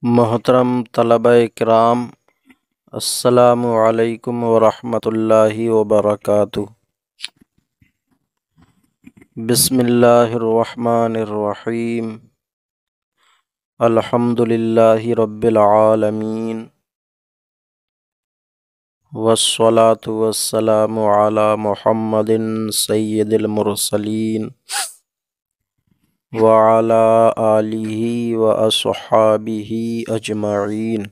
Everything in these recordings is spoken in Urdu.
محترم طلبہ کرام، السلام علیکم ورحمۃ اللہ وبرکاتہ۔ بسم اللہ الرحمن الرحیم۔ الحمد للہ رب العالمین، والصلاة والسلام علی محمد سید المرسلین وعلی آلہ واصحابہ اجمعین۔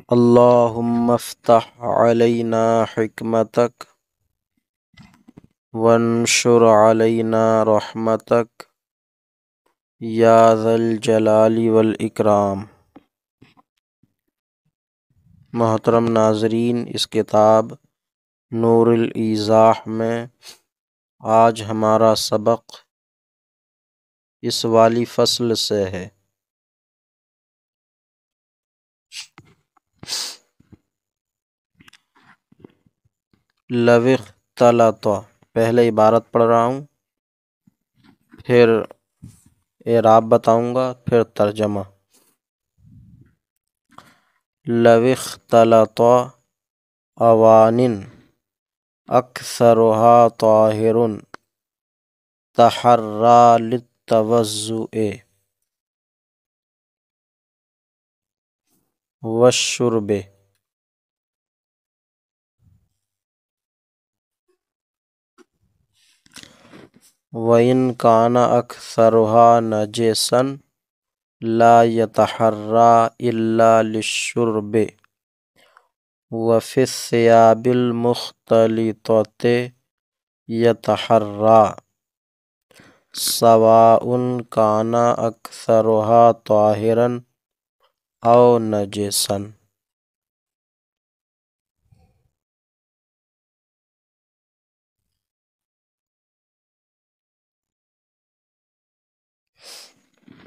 اللہم افتح علینا حکمتک وانشر علینا رحمتک یا ذا الجلال والاکرام۔ محترم ناظرین، اس کتاب نور الایضاح میں آج ہمارا سبق اس والی فصل سے ہے۔ لو اختلط، پہلے عبارت پڑھ رہا ہوں، پھر اعراب بتاؤں گا، پھر ترجمہ۔ لو اختلط اوان اکثرها طاہر تحری للتوضؤ والشرب۔ وَإِنْ كَانَ أَكْثَرُهَا نَجِسًا لَا يَتَحَرَّى إِلَّا لِلشُّرْبِ وَفِي الثِّيَابِ الْمُخْتَلِطَةِ يَتَحَرَّى سَوَاءٌ كَانَ أَكْثَرُهَا طَاهِرًا أَوْ نَجِسًا۔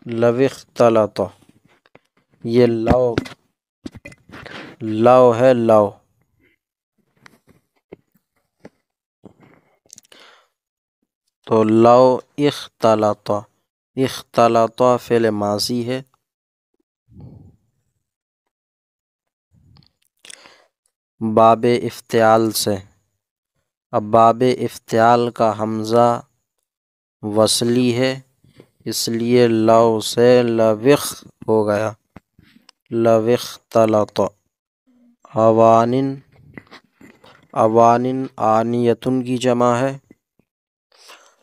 لو اختلط، یہ لو ہے، لو تو لو اختلط، اختلط فعل ماضی ہے، باب افتعال سے۔ اب باب افتعال کا حمزہ وصلی ہے، اس لیے لو سے لوخ ہو گیا، لو اختلط۔ اوان، اوان آنیتن کی جمع ہے،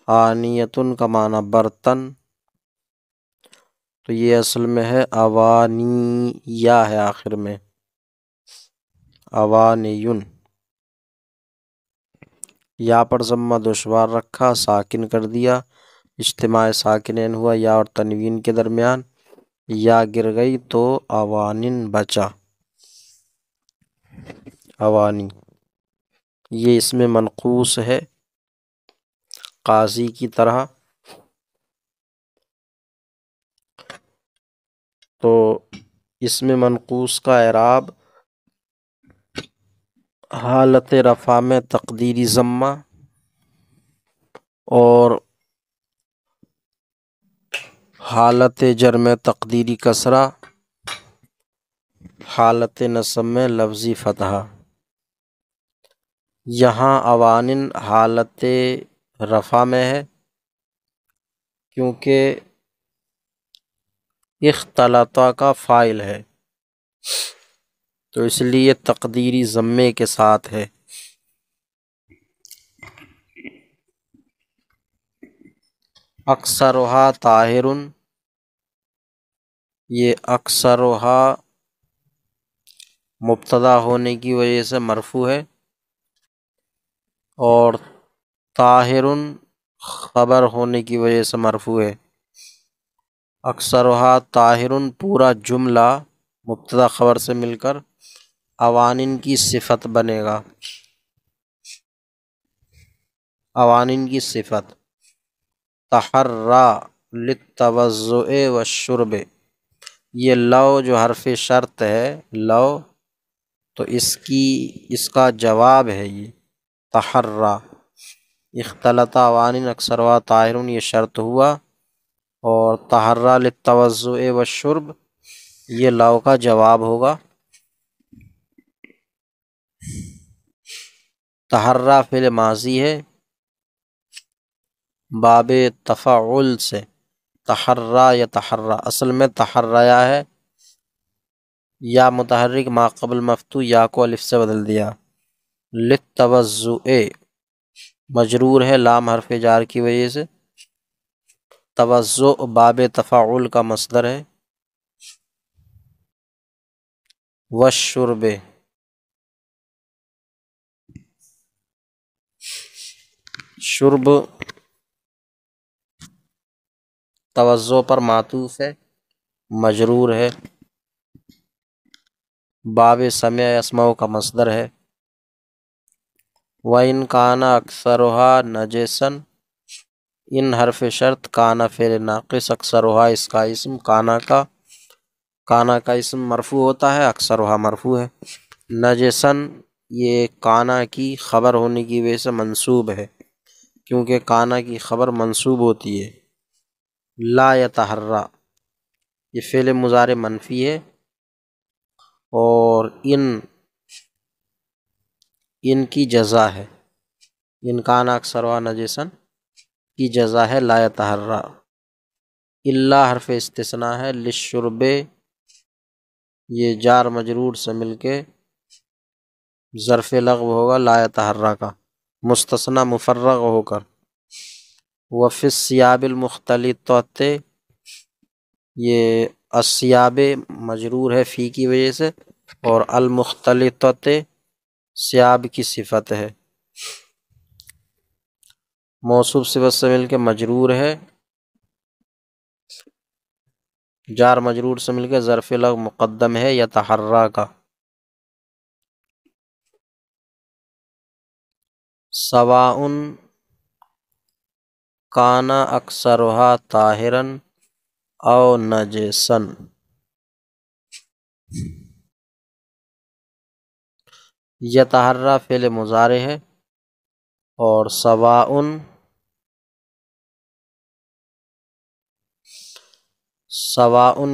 آنیتن کا معنی برتن، تو یہ اصل میں ہے اوانی، یا ہے آخر میں، اوانیون۔ یا پر ضمہ دشوار رکھا، ساکن کر دیا، اجتماع ساکنین ہوا یا اور تنوین کے درمیان، یا گر گئی تو اوانن بچا، اوانی۔ یہ اس میں منقوص ہے قاضی کی طرح، تو اس میں منقوص کا اعراب حالت رفع میں تقدیری ضمہ اور حالت جر میں تقدیری کسرہ، حالت نصب میں لفظی فتحہ۔ یہاں اوانن حالت رفع میں ہے کیونکہ اختلط کا فاعل ہے، تو اس لیے تقدیری ضمے کے ساتھ ہے۔ اکثرها طاہر، یہ اکثرها مبتدا ہونے کی وجہ سے مرفوع ہے، اور طاہر خبر ہونے کی وجہ سے مرفوع ہے۔ اکثرها طاہر پورا جملہ مبتدا خبر سے مل کر اوانن کی صفت بنے گا، اوانن کی صفت۔ تحری للتوضؤ والشرب، یہ لو جو حرف شرط ہے، لو تو اس کا جواب ہے یہ تحری۔ اختلط اوان اکثرها طاہر، یہ شرط ہوا، اور تحرّا للتوضؤ والشرب یہ لو کا جواب ہوگا۔ تحرّا فعل ماضی ہے، باب تفعل سے تحرّا یا تحرّا، اصل میں تحرّیا ہے، یا متحرک ما قبل مفتوح یا کو الف سے بدل دیا۔ للتوضؤ مجرور ہے لام حرف جار کی وجہ سے، توضؤ باب تفاعل کا مصدر ہے، والشرب شرب توضؤ پر معطوف ہے، مجرور ہے، باب سمع یسمع کا مصدر ہے۔ وَإِنْ كَانَ أَكْثَرُهَا نَجِسًا، ان حرف شرط کانا فعل ناقص، اکثرها اس کا اسم، کانا کا اسم مرفوع ہوتا ہے، اکثرها مرفوع ہے۔ نجسن یہ کانا کی خبر ہونے کی وجہ سے منصوب ہے، کیونکہ کانا کی خبر منصوب ہوتی ہے۔ لا یتحرّا یہ فعل مضارع منفی ہے، اور ان کی جزا ہے، ان کانا اکثرها نجسن کی جزا ہے لا یتحرّا۔ الا حرف استثناء ہے، للشرب یہ جار مجرور سے مل کے ظرف لغو ہوگا لا یتحرّا کا، مستثنی مفرغ ہو کر۔ وفی الثیاب المختلطۃ یہ الثیاب مجرور ہے فی کی وجہ سے، اور المختلطۃ ثیاب کی صفت ہے، موصوف صفت سے مل کے مجرور ہے، جار مجرور سے مل کے ظرف لغو مقدم ہے یتحرّا کا۔ سواء کان اکثرها طاہرا او نجسا، یتحرّا فعل مضارع ہے، اور سواء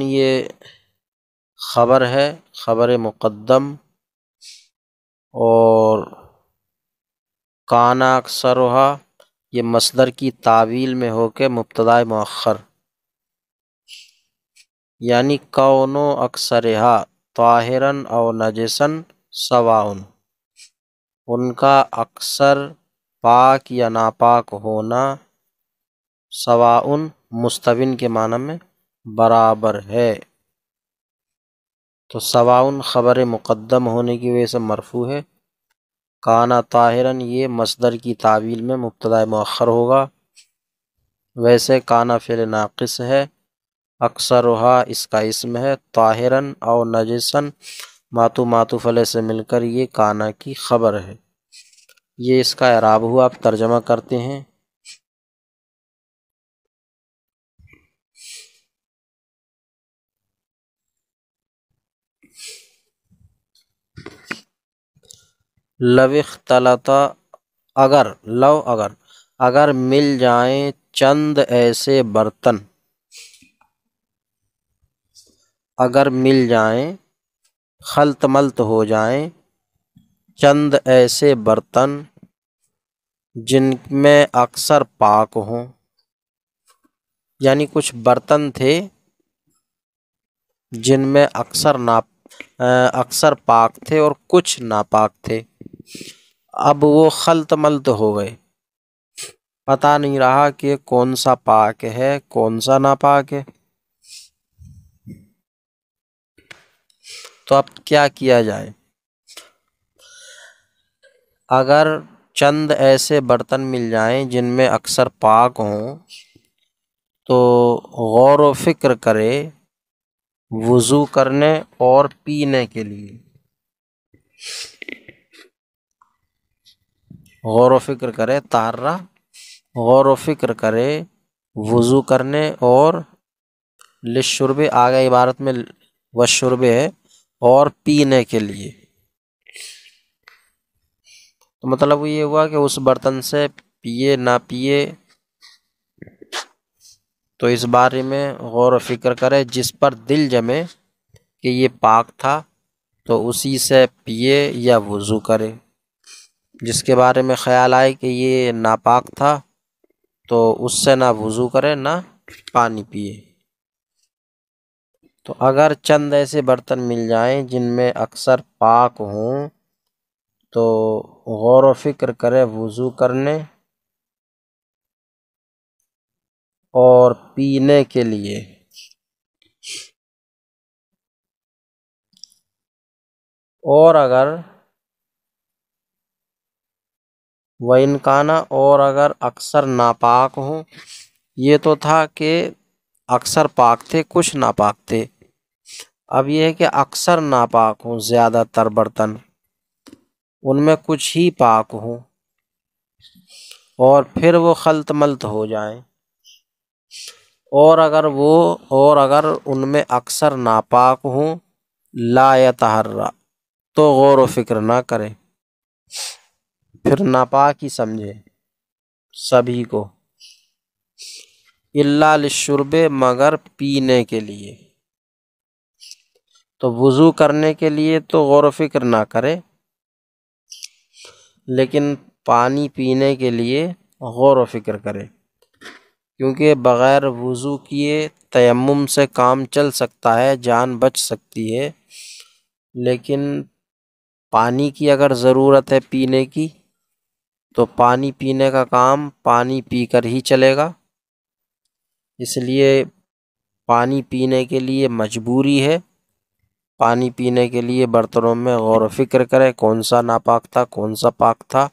یہ خبر ہے، خبر مقدم، اور کانا اکثرها یہ مصدر کی تعویل میں ہو کے مبتدا مؤخر، یعنی کونو اکثرها طاہرا او نجسا سواء، ان کا اکثر پاک یا ناپاک ہونا سواء مستوین کے معنی میں برابر ہے۔ تو سواء خبر مقدم ہونے کی وجہ سے مرفوع ہے، کانا طاہرن یہ مصدر کی تعویل میں مبتدا مؤخر ہوگا، ویسے کانا فعل ناقص ہے، اکثرها اس کا اسم ہے، طاہرن او نجسن معطوف علیہ سے مل کر یہ کانا کی خبر ہے۔ یہ اس کا اعراب ہوا، اب ترجمہ کرتے ہیں۔ لو اختلط اگر مل جائیں چند ایسے برتن، اگر مل جائیں خلط ملط ہو جائیں چند ایسے برتن جن میں اکثر پاک ہوں، یعنی کچھ برتن تھے جن میں اکثر پاک تھے اور کچھ ناپاک تھے، اب وہ خلط ملط ہو گئے، پتہ نہیں رہا کہ کون سا پاک ہے کون سا ناپاک ہے، تو اب کیا کیا جائے؟ اگر چند ایسے برتن مل جائیں جن میں اکثر پاک ہوں تو غور و فکر کرے وضو کرنے اور پینے کے لیے، غور و فکر کرے طہارہ، غور و فکر کرے وضو کرنے، اور للشرب آگے عبارت میں والشرب ہے، اور پینے کے لیے، تو مطلب یہ ہوا کہ اس برتن سے پیے نہ پیے تو اس بارے میں غور و فکر کرے، جس پر دل جمے کہ یہ پاک تھا تو اسی سے پیے یا وضو کرے، جس کے بارے میں خیال آئے کہ یہ ناپاک تھا تو اس سے نہ وضو کرے نہ پانی پیے۔ تو اگر چند ایسے برتن مل جائیں جن میں اکثر پاک ہوں تو غور و فکر کرے وضو کرنے اور پینے کے لیے۔ اور اگر وَإِنْ كَانَ، اور اگر اکثر ناپاک ہوں، یہ تو تھا کہ اکثر پاک تھے کچھ ناپاک تھے، اب یہ ہے کہ اکثر ناپاک ہوں، زیادہ تر برتن ان میں کچھ ہی پاک ہوں اور پھر وہ خلط ملط ہو جائیں، اور اگر ان میں اکثر ناپاک ہوں لا یتحرا، تو غور و فکر نہ کرے، پھر ناپاک ہی سمجھے سبھی کو، الا للشرب، مگر پینے کے لیے۔ تو وضو کرنے کے لیے تو غور و فکر نہ کرے، لیکن پانی پینے کے لیے غور و فکر کرے، کیونکہ بغیر وضو کیے تیمم سے کام چل سکتا ہے، جان بچ سکتی ہے، لیکن پانی کی اگر ضرورت ہے پینے کی تو پانی پینے کا کام پانی پی کر ہی چلے گا، اس لیے پانی پینے کے لیے مجبوری ہے، پانی پینے کے لیے برتنوں میں غور و فکر کرے کون سا ناپاک تھا کون سا پاک تھا،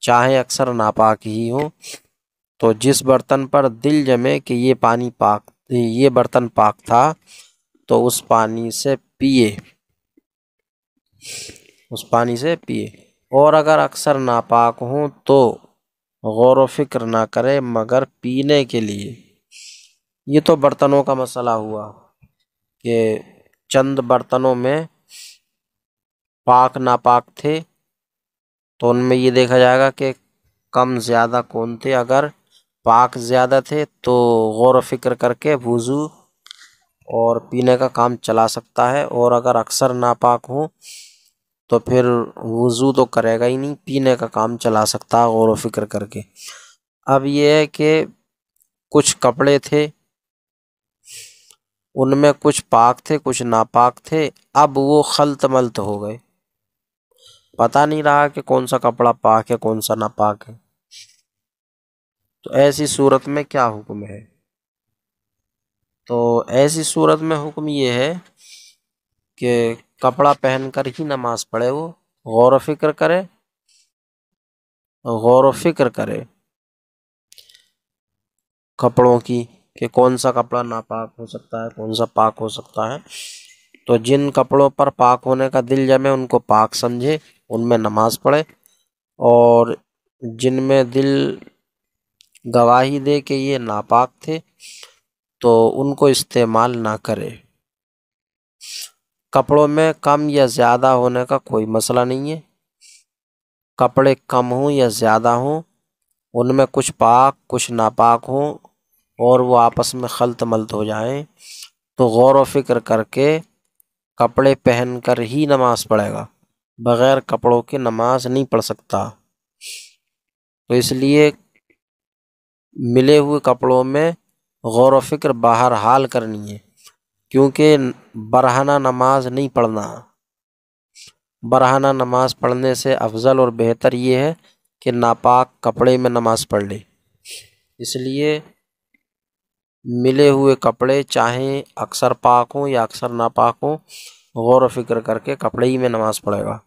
چاہے اکثر ناپاک ہی ہو، تو جس برتن پر دل جمے کہ یہ برتن پاک تھا تو اس پانی سے پیے، اور اگر اکثر ناپاک ہوں تو غور و فکر نہ کرے مگر پینے کے لیے۔ یہ تو برتنوں کا مسئلہ ہوا کہ چند برتنوں میں پاک ناپاک تھے تو ان میں یہ دیکھا جائے گا کہ کم زیادہ کون تھے، اگر پاک زیادہ تھے تو غور و فکر کر کے وضو اور پینے کا کام چلا سکتا ہے، اور اگر اکثر ناپاک ہوں تو پھر وضو تو کرے گا ہی نہیں، پینے کا کام چلا سکتا ہے غور و فکر کر کے۔ اب یہ ہے کہ کچھ کپڑے تھے ان میں کچھ پاک تھے کچھ ناپاک تھے، اب وہ خلط ملط ہو گئے، پتہ نہیں رہا کہ کون سا کپڑا پاک ہے کون سا ناپاک ہے، تو ایسی صورت میں کیا حکم ہے؟ تو ایسی صورت میں حکم یہ ہے کہ کپڑا پہن کر ہی نماز پڑھے، وہ غور و فکر کرے کپڑوں کی کہ کون سا کپڑا ناپاک ہو سکتا ہے کون سا پاک ہو سکتا ہے، تو جن کپڑوں پر پاک ہونے کا دل جمے ان کو پاک سمجھے ان میں نماز پڑھے، اور جن میں دل گواہی دے کہ یہ ناپاک تھے تو ان کو استعمال نہ کرے۔ کپڑوں میں کم یا زیادہ ہونے کا کوئی مسئلہ نہیں ہے، کپڑے کم ہوں یا زیادہ ہوں، ان میں کچھ پاک کچھ ناپاک ہوں اور وہ آپس میں خلط ملط ہو جائیں تو غور و فکر کر کے کپڑے پہن کر ہی نماز پڑھے گا، بغیر کپڑوں کے نماز نہیں پڑھ سکتا۔ تو اس لیے ملے ہوئے کپڑوں میں غور و فکر بہرحال کرنی ہے، کیونکہ برہنہ نماز نہیں پڑھنا، برہنہ نماز پڑھنے سے افضل اور بہتر یہ ہے کہ ناپاک کپڑے میں نماز پڑھ لے، اس لیے ملے ہوئے کپڑے چاہیں اکثر پاک ہوں یا اکثر ناپاک ہوں، غور و فکر کر کے کپڑے ہی میں نماز پڑھے گا۔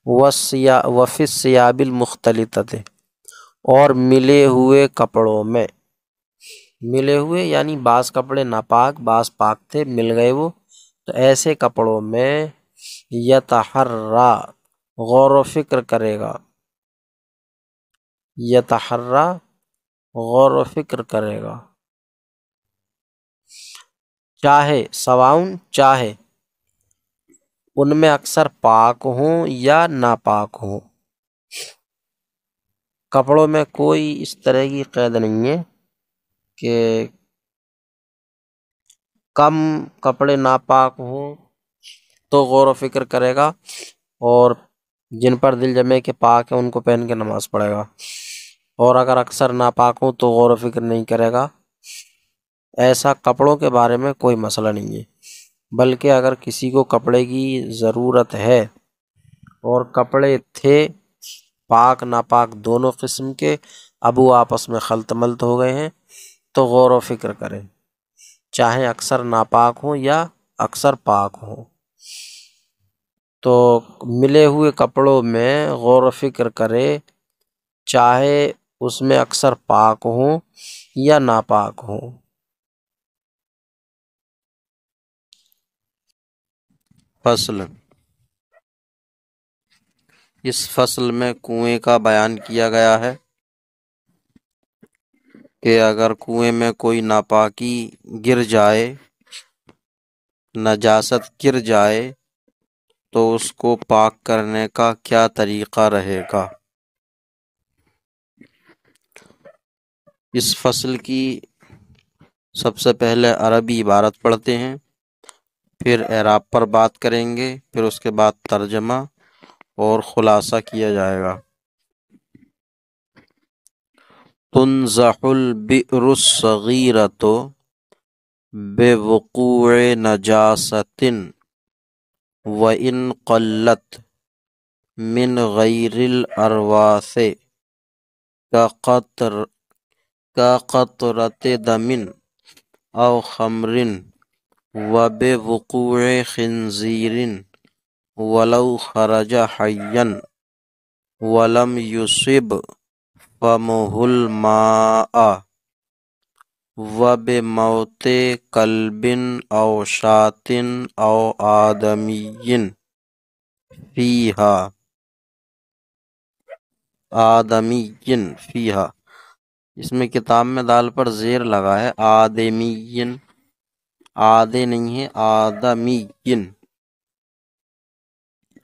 وفی الثیاب المختلطۃ، اور ملے ہوئے کپڑوں میں، ملے ہوئے یعنی بعض کپڑے ناپاک بعض پاک تھے مل گئے وہ، تو ایسے کپڑوں میں یتحرا، غور و فکر کرے گا، یتحرا غور و فکر کرے گا، چاہے ان میں اکثر پاک ہوں یا ناپاک ہوں، کپڑوں میں کوئی اس طرح کی قید نہیں ہے کہ کم کپڑے ناپاک ہوں تو غور و فکر کرے گا، اور جن پر دل جمے کہ پاک ہے ان کو پہن کے نماز پڑھے گا، اور اگر اکثر ناپاک ہوں تو غور و فکر نہیں کرے گا۔ ایسا کپڑوں کے بارے میں کوئی مسئلہ نہیں ہے، بلکہ اگر کسی کو کپڑے کی ضرورت ہے اور کپڑے تھے پاک ناپاک دونوں قسم کے، اب وہ آپس میں خلط ملط ہو گئے ہیں، تو غور و فکر کرے، چاہے اکثر ناپاک ہوں یا اکثر پاک ہوں۔ تو ملے ہوئے کپڑوں میں غور و فکر کرے، چاہے اس میں اکثر پاک ہوں یا ناپاک ہوں۔ فصل، اس فصل میں کنویں کا بیان کیا گیا ہے کہ اگر کنویں میں کوئی ناپاکی گر جائے، نجاست گر جائے، تو اس کو پاک کرنے کا کیا طریقہ رہے گا۔ اس فصل کی سب سے پہلے عربی عبارت پڑھتے ہیں، پھر اعراب پر بات کریں گے، پھر اس کے بعد ترجمہ اور خلاصہ کیا جائے گا۔ تنضح البئر الصغیرۃ بوقوع نجاست وإن قلت من غیر الارواث كقطرة دم او خمر وبوقوع خنزیر ولو خرج حیا ولم يصب فمه الماء وبموت کلب او شاة او آدمی فیہا، اس میں کتاب میں دال پر زیر لگا ہے، آدمی، آدھے نہیں ہے، آدمی۔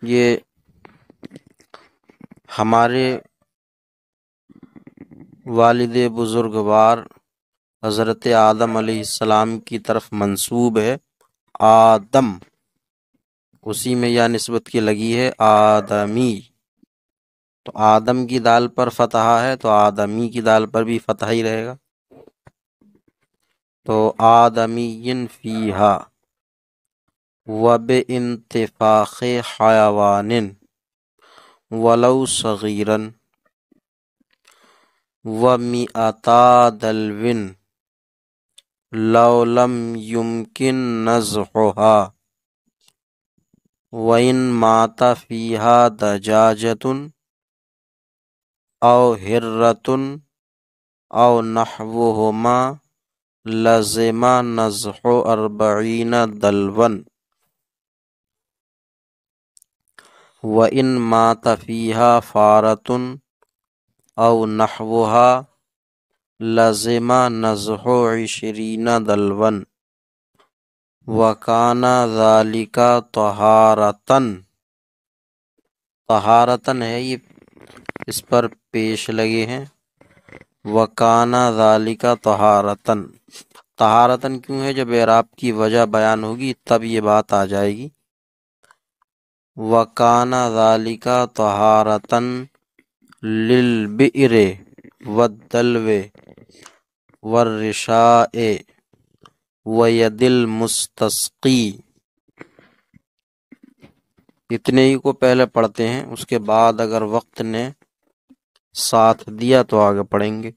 یہ ہمارے والد بزرگوار حضرت آدم علیہ السلام کی طرف منسوب ہے، آدم، اسی میں یا نسبت کی لگی ہے آدمی، تو آدم کی دال پر فتحہ ہے تو آدمی کی دال پر بھی فتحہ ہی رہے گا، تو آدمی فیہا وبانتفاخ حیوان ولو صغیرا ومئتا دلو لو لم يمكن نزحها وإن مات فيها دجاجة أو هرة أو نحوهما لزم نزح 40 دلوا وإن مات فيها فارة أو نحوها لزم نزح 20 دلوا وَكَانَ ذَلِكَ طہارتن ہے، یہ اس پر پیش لگے ہیں، وَكَانَ ذَلِكَ طہارتن کیوں ہے؟ جب اعراب کی وجہ بیان ہوگی تب یہ بات آ جائے گی۔ وَكَانَ ذَلِكَ طہارتن لِلْبِئْرِ وَالدَّلْوِ وَالرِّشَاءِ وَيَدِ الْمُسْتَسْقِي، اتنے ہی کو پہلے پڑھتے ہیں، اس کے بعد اگر وقت نے ساتھ دیا تو آگے پڑھیں گے۔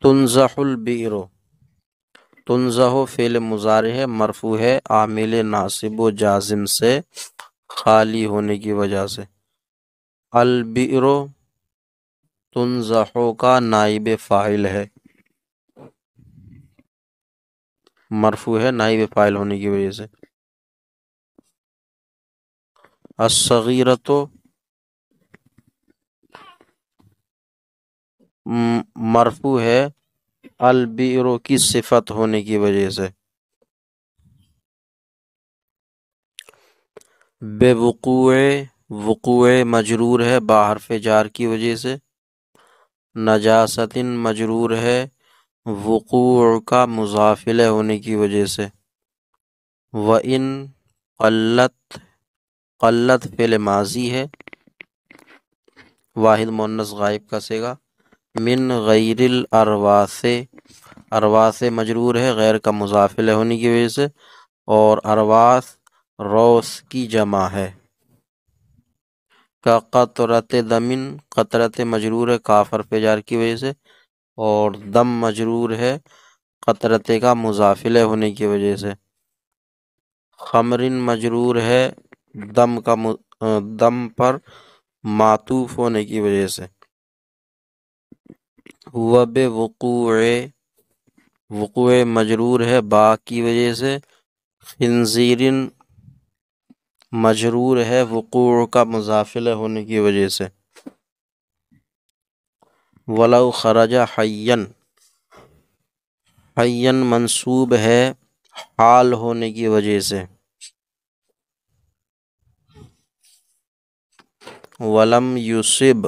تنضح البئر، تنضح فعل مضارع ہے، مرفوع ہے عامل ناصب و جازم سے خالی ہونے کی وجہ سے۔ البئر تنضح کا نائب فاعل ہے، مرفوع ہے نائب فاعل ہونے کی وجہ سے۔ الصغیرۃ مرفوع ہے البئر کی صفت ہونے کی وجہ سے۔ بے وقوع، وقوع مجرور ہے با حرف جار کی وجہ سے، نجاستن مجرور ہے وقوع کا مضافلہ ہونے کی وجہ سے، وَإِن قلت، قلت فعل ماضی ہے، واحد مؤنث غائب کا صیغہ، من غیر الارواث، ارواث مجرور ہے غیر کا مضافلہ ہونے کی وجہ سے، اور ارواث روث کی جمع ہے، کا قطرت دمن، قطرت مجرور ہے کاف حرف جار کی وجہ سے، اور دم مجرور ہے قطرت کا مضافلہ ہونے کی وجہ سے، خمرن مجرور ہے دم پر معطوف ہونے کی وجہ سے، وب وقوع، وقوع مجرور ہے با کی وجہ سے، خنزیرن مجرور ہے وقوع کا مضافلہ ہونے کی وجہ سے، ولو خرج حین، حین منصوب ہے حال ہونے کی وجہ سے، ولم یصب،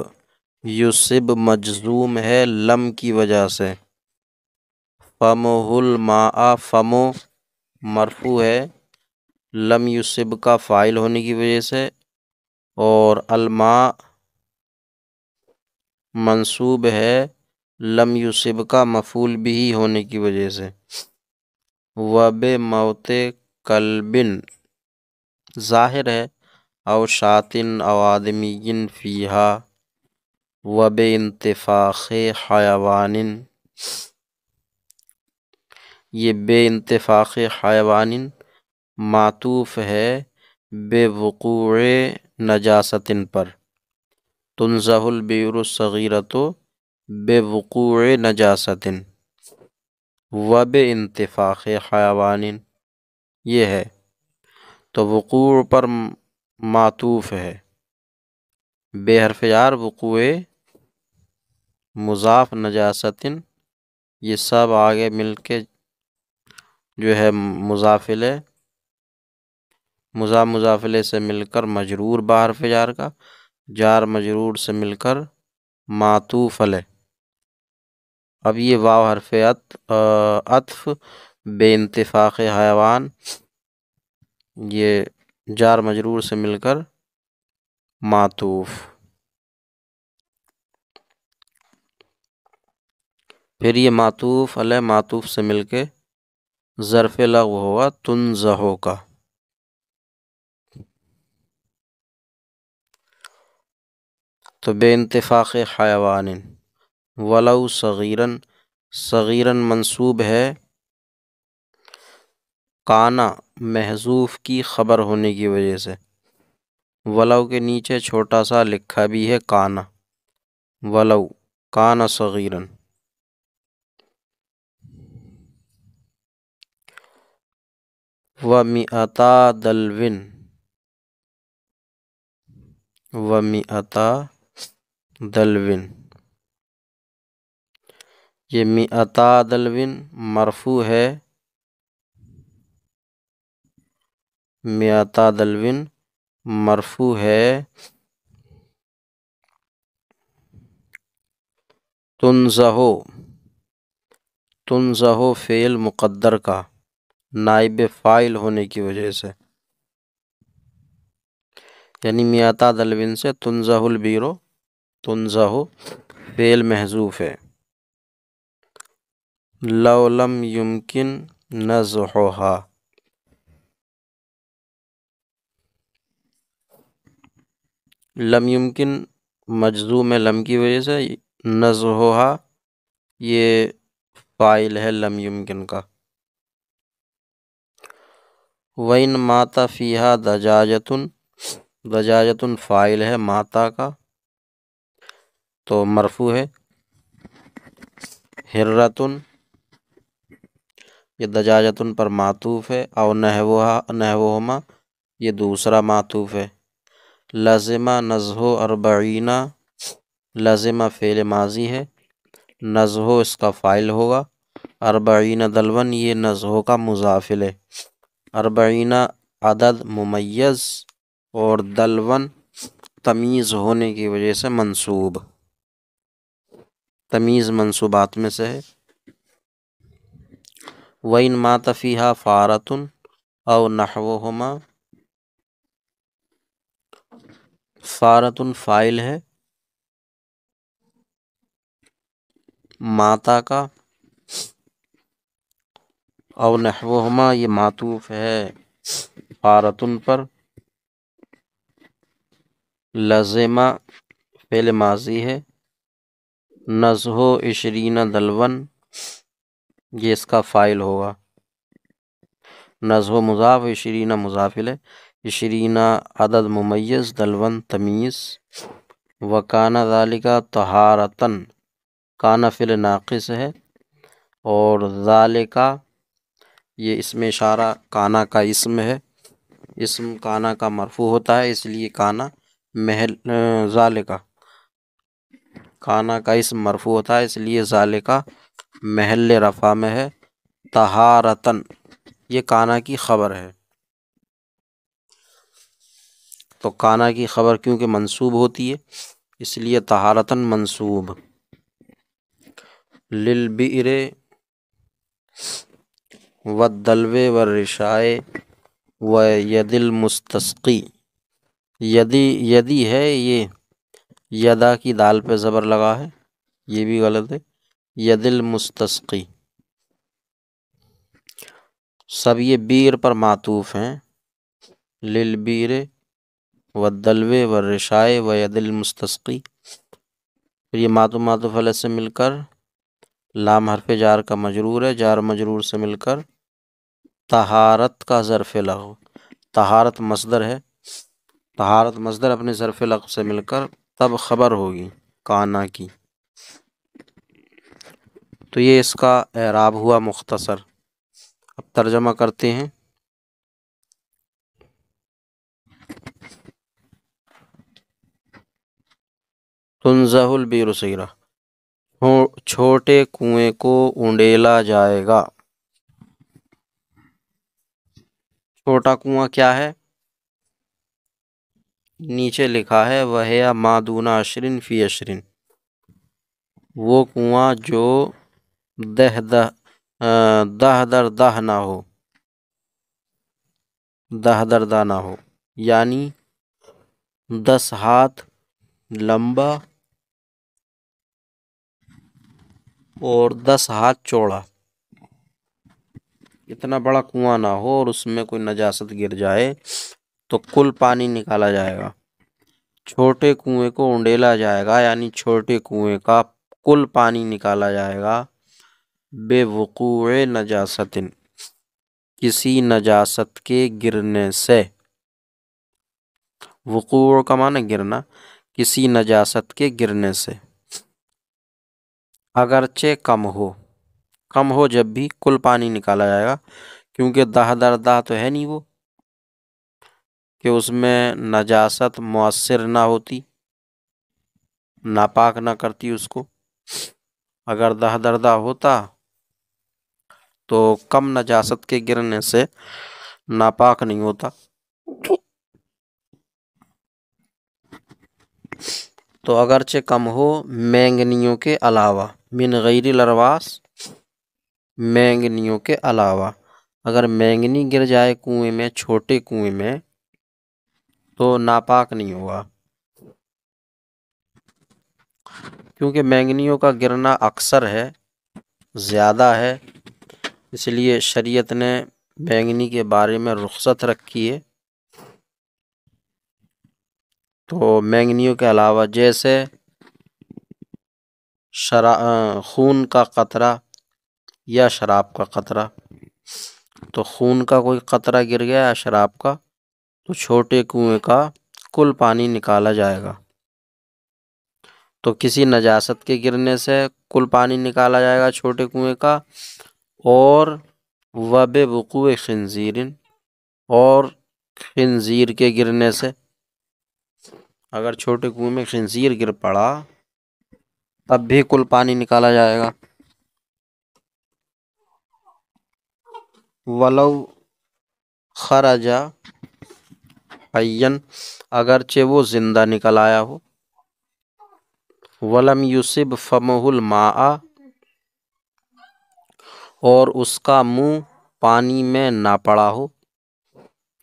یصب مجزوم ہے لم کی وجہ سے، فمہ الماء، فمو مرفوع ہے لم یصب کا فاعل ہونے کی وجہ سے، اور الماء منصوب ہے لم یصب کا مفعول بھی ہونے کی وجہ سے، وب موت کلبن ظاہر ہے، او شاتن او آدمی فیہا، وب انتفاخ حیوان، یہ بے انتفاخ حیوان معطوف ہے بے وقوع نجاستن پر، تنزہ البئر الصغیرۃ بے وقوع نجاستن، وب انتفاخ حیوان یہ ہے، تو وقوع پر معطوف ہے، بے حرف جار وقوع مضاف نجاستن، یہ سب آگے مل کے جو ہے مضافلے سے مل کر مجرور با حرف جار کا، جار مجرور سے مل کر معطوف علیہ، اب یہ واو حرف عطف بے انتفاق حیوان، یہ جار مجرور سے مل کر معطوف، پھر یہ معطوف علیہ معطوف سے مل کے ظرف لغو ہوگا تنزہو کا، تو بے انتفاق حیوان، ولو صغیرن، صغیرن منصوب ہے کانا محذوف کی خبر ہونے کی وجہ سے، ولو کے نیچے چھوٹا سا لکھا بھی ہے کانا، ولو کانا صغیرن، ومئتا دلون، ومئتا دلون، یہ مئتا دلون مرفوع ہے، مئتا دلون مرفوع ہے تنزہو، تنزہو فعل مقدر کا نائب فاعل ہونے کی وجہ سے، یعنی مئتا دلون سے تنزہ البئر، تنزہو فعل محذوف ہے، لو لم یمکن نزحها، لم یمکن مجزوم ہے لم کی وجہ سے، نزحها یہ فاعل ہے لم یمکن کا، وَإِن مَاتَ فِيهَا دَجاجَةٌ، دجاجتن فاعل ہے ماتا کا تو مرفوع ہے، حرتن یہ دجاجتن پر معطوف ہے، او نحوہما یہ دوسرا معطوف ہے، لازمہ نزہو اربعین، لازمہ فعل ماضی ہے، نزہو اس کا فاعل ہوگا، اربعین دلون یہ نزہو کا مضاف ہے، اربعین عدد ممیز اور دلون تمیز ہونے کی وجہ سے منصوب، تمیز منصوبات میں سے ہے۔ وَإِن مَاتَ فِيهَا فَارَةٌ أَوْ نَحْوُهُمَا، فارتن فائل ہے ماتا کا، او نحوہما یہ معطوف ہے فارتن پر، لزمہ فعل ماضی ہے، نزہو عشرین دلون یہ اس کا فائل ہوگا، نزہو مضاف عشرین مضاف الیہ، عشرین عدد ممیز، دلون تمیز، وکان ذالک طہارتن کانا فعل ناقص ہے، اور ذالکا یہ اسم اشارہ کانا کا اسم ہے، اسم کانا کا مرفوع ہوتا ہے اس لیے کانا محل ذالکا کانا کا اسم مرفوع ہوتا ہے اس لیے ذالکا محل رفع میں ہے، طہارتن یہ کانا کی خبر ہے، تو کانا کی خبر کیونکہ منصوب ہوتی ہے اس لیے طہارتن منصوب، للبئر والدلو والرشاء وید المستسقی، یدی ہے یہ یدا کی دال پہ زبر لگا ہے یہ بھی غلط ہے، ید المستسقی، سب یہ بیر پر معطوف ہیں، للبیر والدلو والرشاء وید المستسقی، پھر یہ معطوف علیہ سے مل کر لام حرف جار کا مجرور ہے، جار مجرور سے مل کر طہارت کا ظرف لغو، طہارت مصدر ہے، طہارت مصدر اپنے ظرف لغو سے مل کر تب خبر ہوگی کانا کی، تو یہ اس کا اعراب ہوا مختصر۔ اب ترجمہ کرتے ہیں۔ تنزہ البئر صغیرہ، چھوٹے کنویں کو اونڈیلا جائے گا، چھوٹا کنواں کیا ہے؟ نیچے لکھا ہے وَهِيَ مَا دُونَ عَشْرٍ فِي عَشْرٍ، وہ کنواں جو دہ در دہ نہ ہو، دہ در دہ نہ ہو یعنی 10 ہاتھ لمبا اور 10 ہاتھ چوڑا، اتنا بڑا کنواں نہ ہو اور اس میں کوئی نجاست گر جائے تو کل پانی نکالا جائے گا، چھوٹے کنویں کو اونڈیلا جائے گا یعنی چھوٹے کنویں کا کل پانی نکالا جائے گا، بے وقوع نجاست کسی نجاست کے گرنے سے، وقوع کا معنی گرنا، کسی نجاست کے گرنے سے، اگرچہ کم ہو جب بھی کل پانی نکالا جائے گا، کیونکہ دہ در دہ تو ہے نہیں وہ کہ اس میں نجاست مؤثر نہ ہوتی، ناپاک نہ کرتی اس کو، اگر دہ در دہ ہوتا تو کم نجاست کے گرنے سے ناپاک نہیں ہوتا، تو اگرچہ کم ہو مینگنیوں کے علاوہ، من غیر الارواس مینگنیوں کے علاوہ، اگر مینگنی گر جائے کنویں میں، چھوٹے کنویں میں تو ناپاک نہیں ہوگا، کیونکہ مینگنیوں کا گرنا اکثر ہے، زیادہ ہے، اس لیے شریعت نے مینگنی کے بارے میں رخصت رکھی ہے، تو مینگنیوں کے علاوہ جیسے خون کا قطرہ یا شراب کا قطرہ، تو خون کا کوئی قطرہ گر گیا یا شراب کا تو چھوٹے کنویں کا کل پانی نکالا جائے گا، تو کسی نجاست کے گرنے سے کل پانی نکالا جائے گا چھوٹے کنویں کا، اور وبوقوع خنزیر اور خنزیر کے گرنے سے، اگر چھوٹے کنویں میں خنزیر گر پڑا تب بھی کل پانی نکالا جائے گا، ولو خرج حیا اگرچہ وہ زندہ نکل آیا ہو، ولم یصب فمہ الماء، اور اس کا منہ پانی میں نہ پڑا ہو،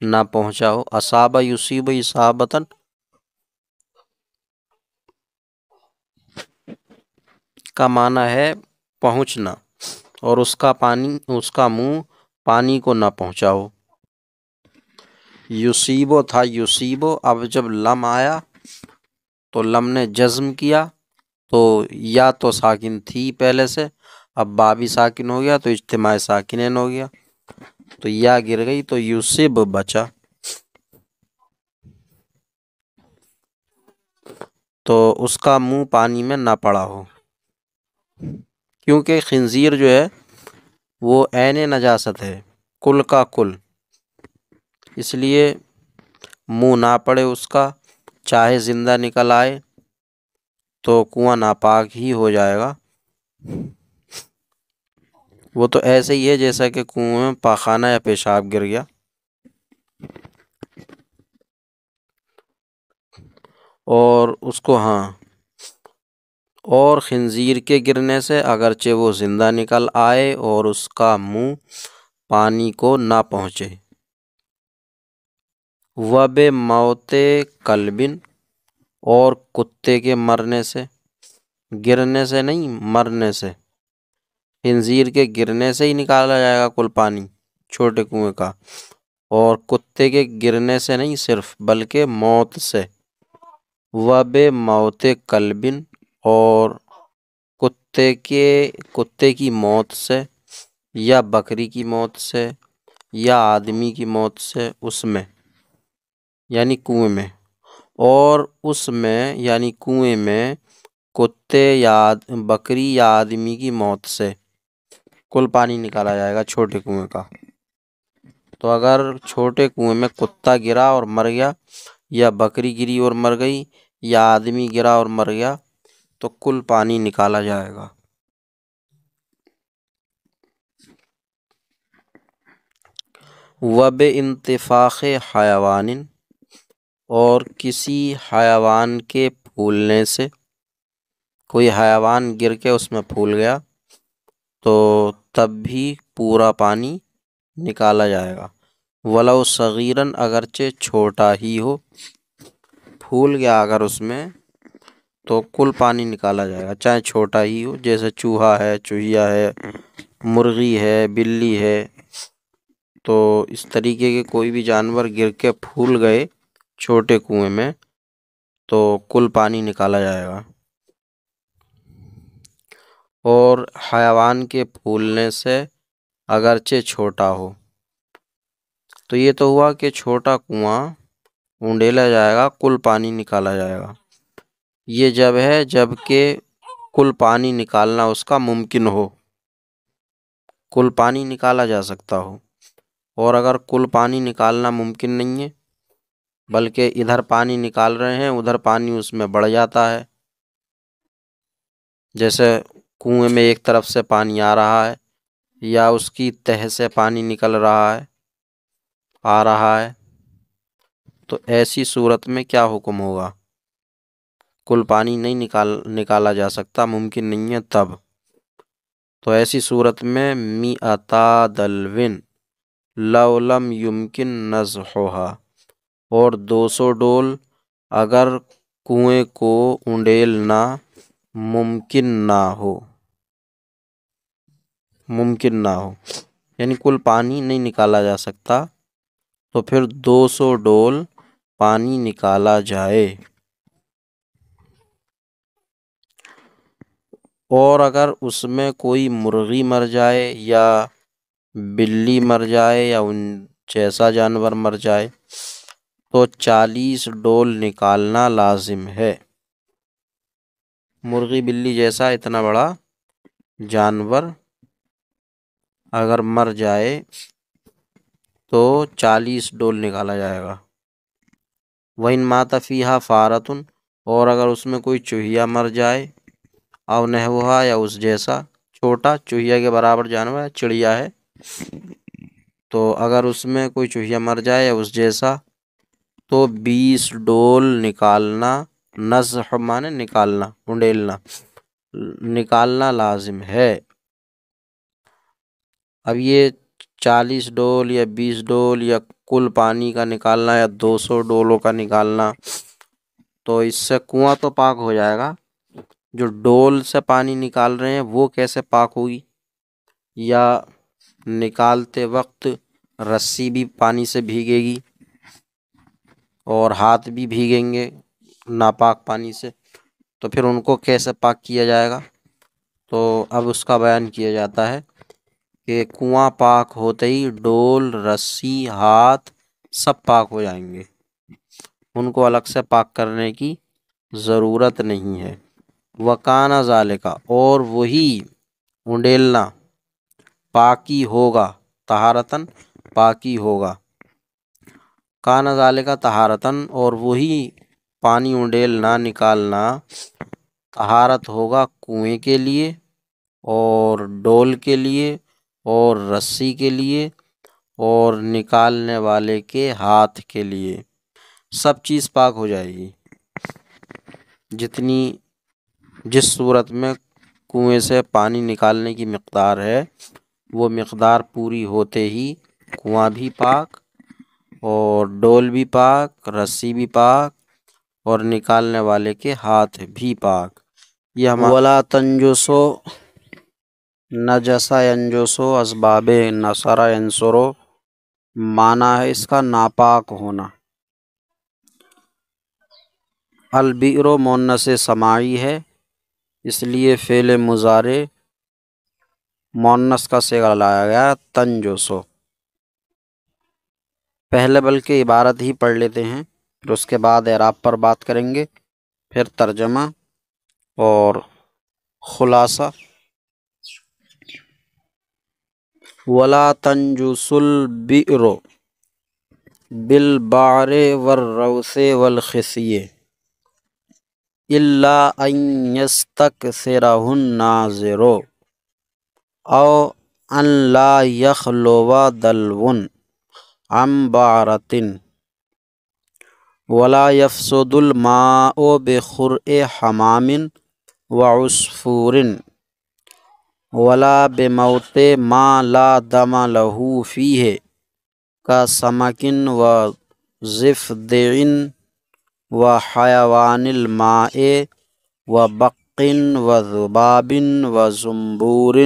نہ پہنچا ہو۔ اصاب یصیب اصابتن کا معنی ہے پہنچنا، اور اس کا منہ پانی کو نہ پہنچا ہو۔ یصیبو تھا یصیبو، اب جب لم آیا تو لم نے جزم کیا، تو یا تو ساکن تھی پہلے سے، اب با بھی ساکن ہو گیا تو اجتماع ساکنین ہو گیا، تو یا گر گئی تو یصب بچا۔ تو اس کا منہ پانی میں نہ پڑا ہو، کیونکہ خنزیر جو ہے وہ عین نجاست ہے، کل کا کل، اس لیے منہ نہ پڑے اس کا، چاہے زندہ نکل آئے تو کنواں ناپاک ہی ہو جائے گا۔ وہ تو ایسے ہی ہے جیسا کہ کنویں میں پاخانہ یا پیشاب گر گیا۔ اور اس کو اور خنزیر کے گرنے سے اگرچہ وہ زندہ نکل آئے اور اس کا منہ پانی کو نہ پہنچے۔ وَبِمَوْتِ کلب، اور کتے کے مرنے سے، گرنے سے نہیں مرنے سے، خنزیر کے گرنے سے ہی نکالا جائے گا کل پانی چھوٹے کنویں کا، اور کتے کے گرنے سے نہیں صرف بلکہ موت سے۔ وَبِمَوْتِ کلب، اور کتے کی موت سے، یا بکری کی موت سے، یا آدمی کی موت سے، اس میں یعنی کنویں میں، اور اس میں یعنی کنویں میں کتے یا بکری یا آدمی کی موت سے کل پانی نکالا جائے گا چھوٹے کنویں کا۔ تو اگر چھوٹے کنویں میں کتا گرا اور مر گیا، یا بکری گری اور مر گئی، یا آدمی گرا اور مر گیا، تو کل پانی نکالا جائے گا۔ وَبِانْتِفَاخِ حیوان، اور کسی حیوان کے پھولنے سے، کوئی حیوان گر کے اس میں پھول گیا تو تب بھی پورا پانی نکالا جائے گا۔ وَلَوْ صَغِيرًا، اگرچہ چھوٹا ہی ہو، پھول گیا اگر اس میں تو کل پانی نکالا جائے گا، چاہے چھوٹا ہی ہو، جیسے چوہا ہے، چوہیا ہے، مرغی ہے، بلی ہے۔ تو اس طریقے کے کوئی بھی جانور گر کے پھول گئے چھوٹے کنویں میں تو کل پانی نکالا جائے گا۔ اور حیوان کے پھولنے سے اگرچہ چھوٹا ہو، تو یہ تو ہوا کہ چھوٹا کنواں اونڈیلا جائے گا، کل پانی نکالا جائے گا۔ یہ جب ہے جب کہ کل پانی نکالنا اس کا ممکن ہو، کل پانی نکالا جا سکتا ہو۔ اور اگر کل پانی نکالنا ممکن نہیں ہے، بلکہ ادھر پانی نکال رہے ہیں ادھر پانی اس میں بڑھ جاتا ہے، جیسے کنویں میں ایک طرف سے پانی آ رہا ہے یا اس کی تہہ سے پانی نکل رہا ہے، آ رہا ہے، تو ایسی صورت میں کیا حکم ہوگا؟ کل پانی نہیں نکالا جا سکتا، ممکن نہیں ہے تب۔ تو ایسی صورت میں مئتا دلوٍ لو لم یمکن نزحها، اور 200 ڈول اگر کنویں کو اونڈیلنا ممکن نہ ہو، یعنی کل پانی نہیں نکالا جا سکتا، تو پھر 200 ڈول پانی نکالا جائے۔ اور اگر اس میں کوئی مرغی مر جائے یا بلی مر جائے یا ان جیسا جانور مر جائے تو 40 ڈول نکالنا لازم ہے۔ مرغی بلی جیسا اتنا بڑا جانور اگر مر جائے تو 40 ڈول نکالا جائے گا۔ وَإِن مَاتَ فِيهَا فَارَةٌ، اور اگر اس میں کوئی چوہیا مر جائے، او نحوها، یا اس جیسا، چھوٹا چوہیا کے برابر جانور ہے، چڑیا ہے، تو اگر اس میں کوئی چوہیا مر جائے یا اس جیسا تو 20 ڈول نکالنا نزح مانے نکالنا، انڈیلنا، نکالنا لازم ہے۔ اب یہ 40 ڈول یا 20 ڈول یا کل پانی کا نکالنا یا 200 ڈولوں کا نکالنا، تو اس سے کنواں تو پاک ہو جائے گا، جو ڈول سے پانی نکال رہے ہیں وہ کیسے پاک ہوگی؟ یا نکالتے وقت رسی بھی پانی سے بھیگے گی اور ہاتھ بھی بھیگیں گے ناپاک پانی سے، تو پھر ان کو کیسے پاک کیا جائے گا؟ تو اب اس کا بیان کیا جاتا ہے کہ کنواں پاک ہوتے ہی ڈول، رسی، ہاتھ سب پاک ہو جائیں گے، ان کو الگ سے پاک کرنے کی ضرورت نہیں ہے۔ وکانا ذالکا، اور وہی انڈیلنا، پاکی ہوگا، طہارتن پاکی ہوگا، کانا ذالکا طہارتن، اور وہی پانی انڈیلنا نکالنا طہارت ہوگا کنویں کے لیے اور ڈول کے لیے اور رسی کے لیے اور نکالنے والے کے ہاتھ کے لیے، سب چیز پاک ہو جائے گی۔ جس صورت میں کنویں سے پانی نکالنے کی مقدار ہے، وہ مقدار پوری ہوتے ہی کنواں بھی پاک اور ڈول بھی پاک، رسی بھی پاک اور نکالنے والے کے ہاتھ بھی پاک۔ یہ ولا تنجسو، نجسا ینجسو، اسباب نصرہ ینصرو، معنی ہے اس کا ناپاک ہونا۔ البئر مؤنث سماعی ہے، اس لیے فعل مضارع مؤنث کا صیغہ لایا گیا تنجسو۔ پہلے بلکہ عبارت ہی پڑھ لیتے ہیں، پھر اس کے بعد اعراب پر بات کریں گے، پھر ترجمہ اور خلاصہ۔ ولا تنجس البئر بالبعر والروث والخصی الا ان یستکثرہ الناظر او ان لا یخلو دلو عن بعرۃ ولا یفسد الماء بخرء حمام وعصفور ولا بموت ما لا دم له فیہ کسمک وضفدع وحیوان الماء وبق وذباب وزنبور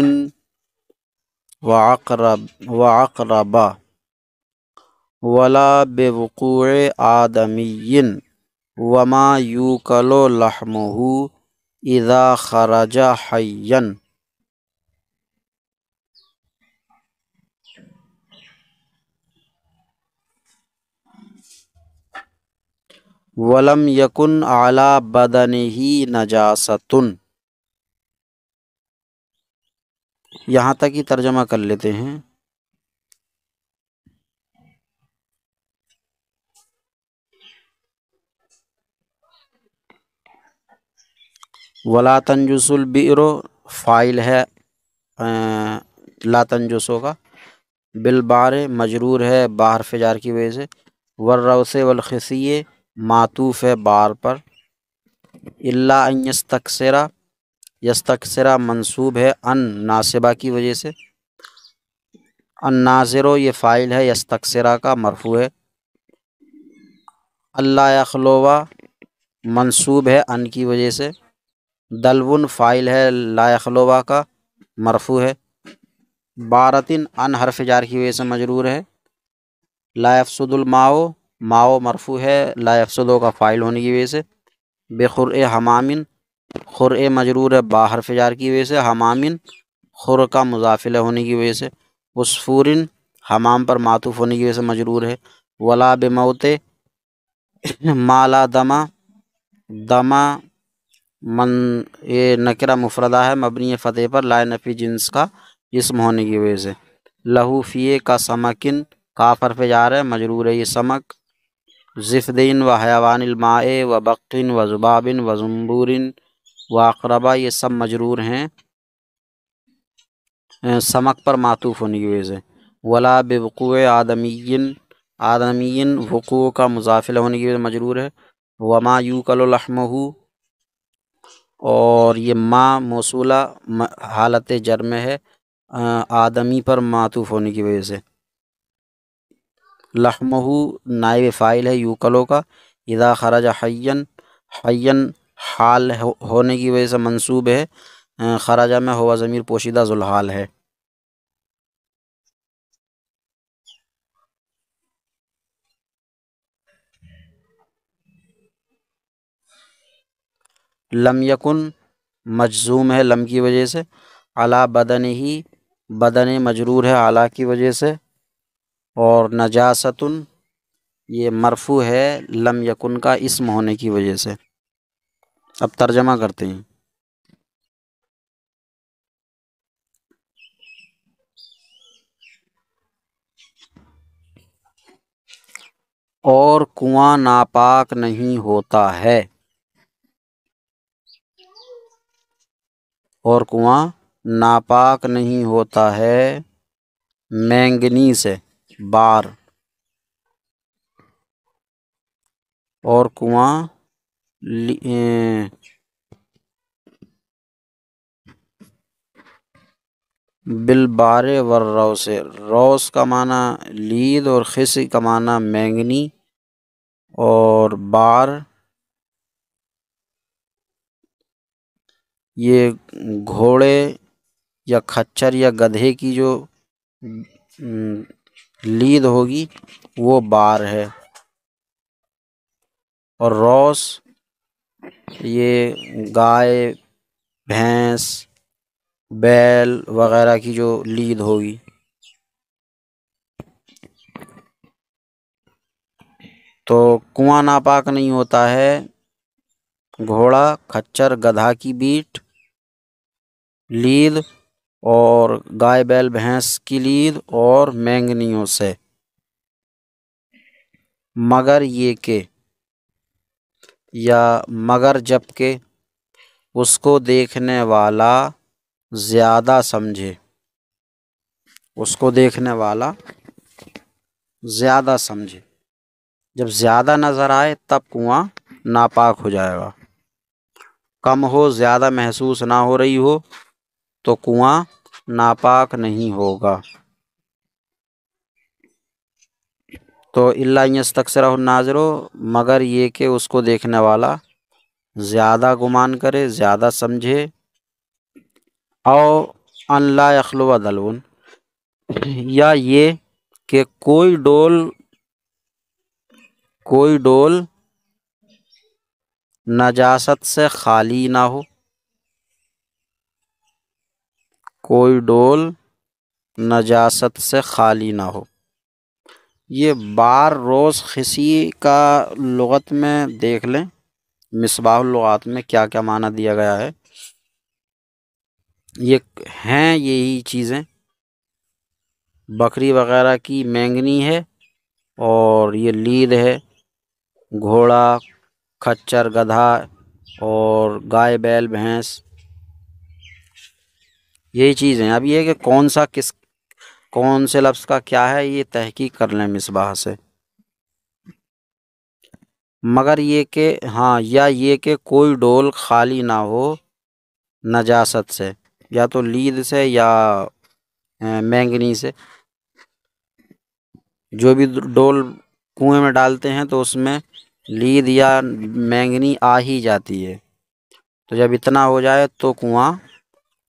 وعقرب ولا بوقوع آدمی وما یوکل لحمہ اذا خرج حیا ولم یکن علی بدنہ نجاست۔ یہاں تک ہی ترجمہ کر لیتے ہیں۔ ولا تنجس البئر فاعل ہے لا تنجسو کا، بالبعر مجرور ہے با حرف جار کی وجہ سے، والروث والخصی معطوف ہے بار پر، الا ان یستکثرہ، یستکثرہ منصوب ہے ان ناصبہ کی وجہ سے، الناظر یہ فاعل ہے یستکثرہ کا، مرفوع ہے، اللہ یخلو منصوب ہے ان کی وجہ سے، دلون فاعل ہے لا یخلو کا، مرفوع ہے، بارتن ان حرف جار کی وجہ سے مجرور ہے، لا یفسد الماء ماء مرفوع ہے لا یفسد کا فاعل ہونے کی وجہ سے، بخرء حمام خرء مجرور ہے با حرف جار کی وجہ سے، حمام خر کا مضاف الیہ ہونے کی وجہ سے، عصفور حمام پر معطوف ہونے کی وجہ سے مجرور ہے، ولا بموت ما لا دما، دما یہ نکرہ مفردہ ہے مبنی فتح پر لا نفی جنس کا اسم ہونے کی وجہ سے، لہو فیے کا سمکن کاف حرف جار ہے مجرور ہے یہ سمک، زفدین و حیوان الماء و بقن و ذباب و زنبور و عقربہ یہ سب مجرور ہیں سمک پر معطوف ہونے کی وجہ سے، ولا بوقوع آدمی، آدمی وقوع کا مضاف الیہ ہونے کی وجہ سے مجرور ہے، وما یوکل لحمہ، اور یہ ما موصولہ حالت جر میں ہے آدمی پر معطوف ہونے کی وجہ سے، لحمہ نائب فاعل ہے یوکلو کا، اذا خرج حین، حین حال ہونے کی وجہ سے منصوب ہے، خرجہ میں ہوا ضمیر پوشیدہ ذوالحال ہے۔ لم یکن مجزوم ہے لم کی وجہ سے، علی بدن ہی بدن مجرور ہے علی کی وجہ سے، اور نجاستن یہ مرفوع ہے لم یکن کا اسم ہونے کی وجہ سے۔ اب ترجمہ کرتے ہیں۔ اور کنواں ناپاک نہیں ہوتا ہے، اور کنواں ناپاک نہیں ہوتا ہے مینگنی سے بار، اور کنواں بالبار والروس، روس کا معنی لید اور خس کا معنی مینگنی، اور بار یہ گھوڑے یا کھچر یا گدھے کی جو لید ہوگی وہ بار ہے، اور روس یہ گائے بھینس بیل وغیرہ کی جو لید ہوگی۔ تو کنواں ناپاک نہیں ہوتا ہے گھوڑا کھچر گدھا کی بیٹ لید، اور گائے بیل بھینس کی لید اور مینگنیوں سے، مگر یہ کہ، یا مگر جب کہ اس کو دیکھنے والا زیادہ سمجھے، اس کو دیکھنے والا زیادہ سمجھے، جب زیادہ نظر آئے تب کنواں ناپاک ہو جائے گا، کم ہو زیادہ محسوس نہ ہو رہی ہو تو کنواں ناپاک نہیں ہوگا۔ تو الا ان یستکثرہ الناظر، مگر یہ کہ اس کو دیکھنے والا زیادہ گمان کرے زیادہ سمجھے، او ان لا یخلو دلون، یا یہ کہ کوئی ڈول نجاست سے خالی نہ ہو، کوئی ڈول نجاست سے خالی نہ ہو۔ یہ بار روز خسی کا لغت میں دیکھ لیں، مصباح اللغات میں کیا کیا معنی دیا گیا ہے۔ یہ ہیں یہی چیزیں، بکری وغیرہ کی مینگنی ہے، اور یہ لید ہے گھوڑا کھچر گدھا اور گائے بیل بھینس، یہی چیزیں۔ اب یہ کہ کون سے لفظ کا کیا ہے یہ تحقیق کر لیں مصباح سے۔ مگر یہ کہ ہاں، یا یہ کہ کوئی ڈول خالی نہ ہو نجاست سے، یا تو لید سے یا مینگنی سے، جو بھی ڈول کنویں میں ڈالتے ہیں تو اس میں لید یا مینگنی آ ہی جاتی ہے، تو جب اتنا ہو جائے تو کنواں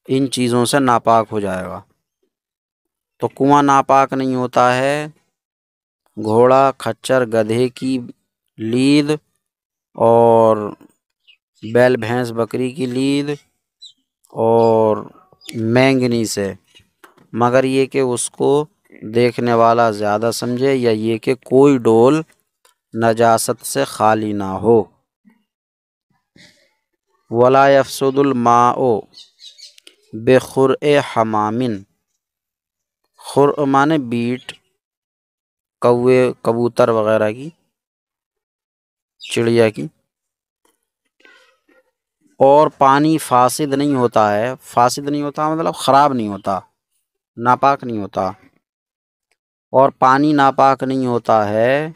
ان چیزوں سے ناپاک ہو جائے گا۔ تو کنواں ناپاک نہیں ہوتا ہے گھوڑا کھچر گدھے کی لید اور بیل بھینس بکری کی لید اور مینگنی سے، مگر یہ کہ اس کو دیکھنے والا زیادہ سمجھے، یا یہ کہ کوئی ڈول نجاست سے خالی نہ ہو۔ ولا یفسد الماء بخرء حمام، خرء مانے بیٹ کوے کبوتر وغیرہ کی، چڑیا کی، اور پانی فاسد نہیں ہوتا ہے، فاسد نہیں ہوتا مطلب خراب نہیں ہوتا، ناپاک نہیں ہوتا، اور پانی ناپاک نہیں ہوتا ہے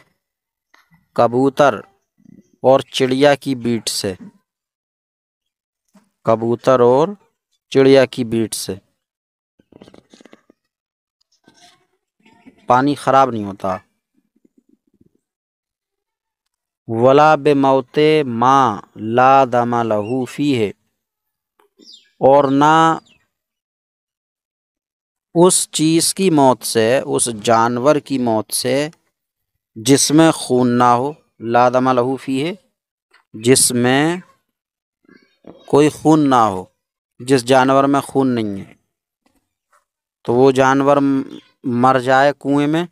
کبوتر اور چڑیا کی بیٹ سے، کبوتر اور چڑیا کی بیٹ سے پانی خراب نہیں ہوتا۔ ولا بموت ما لا دم لہ فیہ، اور نہ اس چیز کی موت سے، اس جانور کی موت سے جس میں خون نہ ہو، لا دم لہ فیہ جس میں کوئی خون نہ ہو، جس جانور میں خون نہیں ہے، تو وہ جانور مر جائے کنویں میں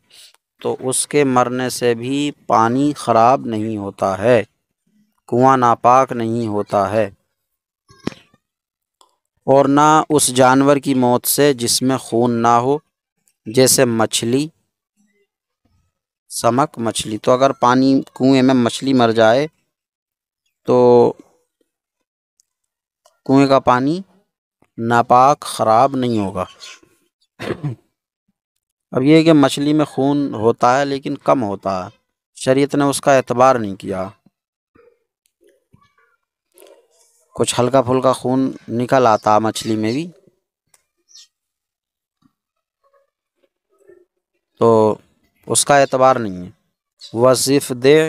تو اس کے مرنے سے بھی پانی خراب نہیں ہوتا ہے، کنواں ناپاک نہیں ہوتا ہے۔ اور نہ اس جانور کی موت سے جس میں خون نہ ہو، جیسے مچھلی، سمک مچھلی، تو اگر پانی کنویں میں مچھلی مر جائے تو کنویں کا پانی ناپاک خراب نہیں ہوگا۔ اب یہ ہے کہ مچھلی میں خون ہوتا ہے لیکن کم ہوتا ہے، شریعت نے اس کا اعتبار نہیں کیا، کچھ ہلکا پھلکا خون نکل آتا مچھلی میں بھی، تو اس کا اعتبار نہیں ہے۔ وضفدع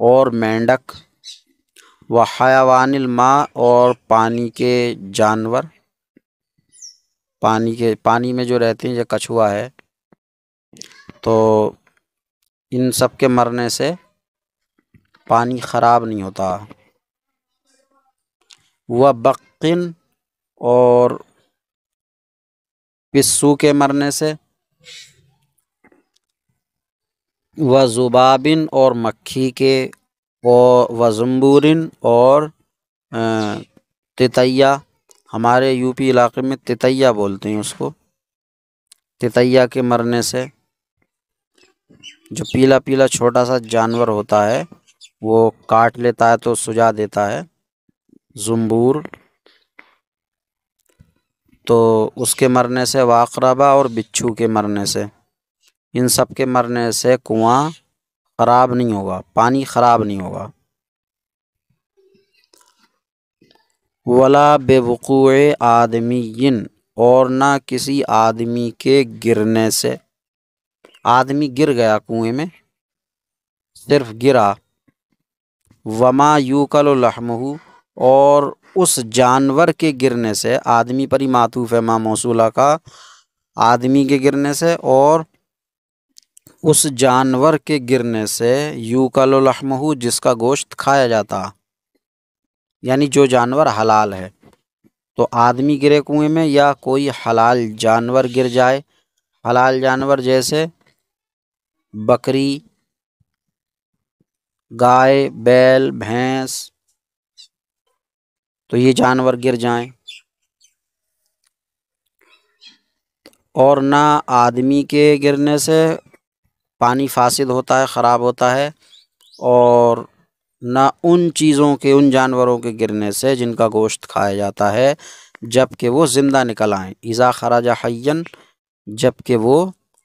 اور مینڈک، وحیوان الماء اور پانی کے جانور، پانی میں جو رہتے ہیں، جو کچھوا ہے، تو ان سب کے مرنے سے پانی خراب نہیں ہوتا۔ وبقن، اور پسو کے مرنے سے، وذبابن اور مکھی کے، وزنبورن اور تتیا، ہمارے یو پی علاقے میں تتیا بولتے ہیں اس کو، تتیا کے مرنے سے، جو پیلا پیلا چھوٹا سا جانور ہوتا ہے وہ کاٹ لیتا ہے تو سجا دیتا ہے، زنبور، تو اس کے مرنے سے، واقربا اور بچھو کے مرنے سے، ان سب کے مرنے سے کنواں خراب نہیں ہوگا، پانی خراب نہیں ہوگا۔ ولا بوقوع آدمی، اور نہ کسی آدمی کے گرنے سے، آدمی گر گیا کنویں میں، صرف گرا، وما یوکل لحمہ، اور اس جانور کے گرنے سے، آدمی پر ہی معطوف ہے ما موصولہ کا، آدمی کے گرنے سے اور اس جانور کے گرنے سے، یوکل لحمہ جس کا گوشت کھایا جاتا، یعنی جو جانور حلال ہے، تو آدمی گرے کنویں میں یا کوئی حلال جانور گر جائے، حلال جانور جیسے بکری، گائے، بیل، بھینس، تو یہ جانور گر جائیں، اور نہ آدمی کے گرنے سے پانی فاسد ہوتا ہے، خراب ہوتا ہے، اور نہ ان چیزوں کے، ان جانوروں کے گرنے سے جن کا گوشت کھایا جاتا ہے جب کہ وہ زندہ نکل آئیں، اذا خرج حیا، جب کہ وہ